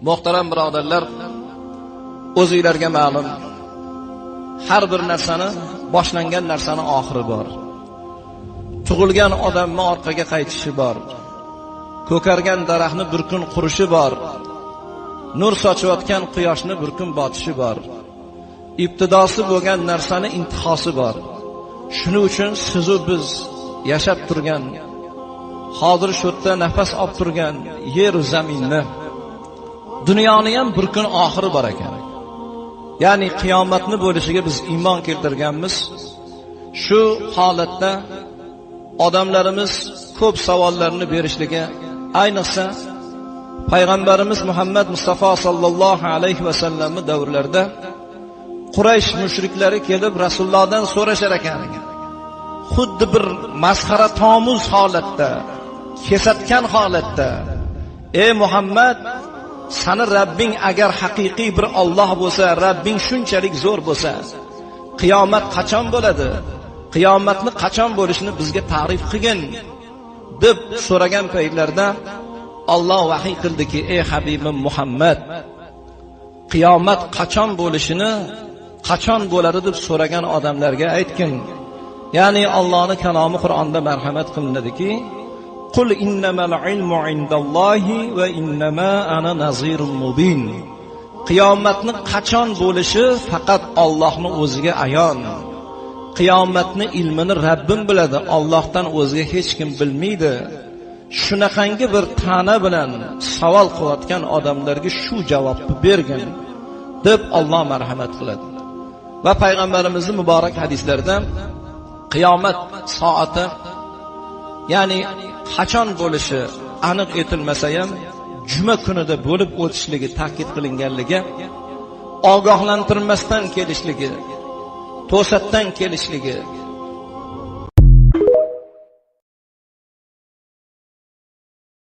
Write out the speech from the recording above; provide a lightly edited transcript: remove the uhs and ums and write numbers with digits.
Muhtaram birodarlar, o'zingizlarga ma'lum, har bir narsani, boshlangan narsani oxiri bor. Tug'ilgan odamning orqaga qaytishi bor. Ko'kargan daraxtni bir kun qurishi bor. Nur sochayotgan quyoshni bir kun botishi bor. Ibtidosi bo'lgan narsani intihosi bor. Shuning uchun sizu biz yashab turgan, hozir shu yerda nafas olib turgan yer va zaminni, dunyoni ham bir kun oxiri bor ekan. Ya'ni qiyomatni bo'lishiga biz iymon keltirganmiz. Shu holatda odamlarimiz ko'p savollarni berishligi, ayniqsa payg'ambarimiz Muhammad Mustafa sallallohu alayhi va sallamning davrlarida Quraysh mushriklari kelib Rasulullohdan so'rashar ekan. Xuddi bir masxara tomuz holatda, kesatgan holatda: "Ey Muhammad, seni Rabbing agar haqiqiy bir Alloh bo'lsa, Rabbing shunchalik zo'r bo'lsa, qiyomat qachon bo'ladi? Qiyomatni qachon bo'lishini bizga ta'rif qilgin" deb so'ragan paytlarda Alloh vahiy qildiki: "Ey Habibim Muhammad, qiyomat qachon bo'lishini, qachon bo'ladi deb so'ragan odamlarga aytgin." Ya'ni Allohning kalomi Qur'onda marhamat qilinadiki: "Qul innamal ilmu indallohi va innama ana nazirun mubin." Qiyomatning qachon bo'lishi faqat Allohning o'ziga ayon. Qiyomatning ilmini Rabbim biladi, Allohdan o'zga hech kim bilmaydi. Shunaqangi bir ta'na bilan savol qilayotgan odamlarga shu javobni bergin deb Alloh marhamat qiladi. Va payg'ambarimizning muborak hadislarida qiyomat soati, ya'ni qachon bo'lishi aniq etilmasa ham juma kunida bo'lib o'tishligi ta'kid qilinganligi, ogohlantirmasdan kelishligi, to'satdan kelishligi,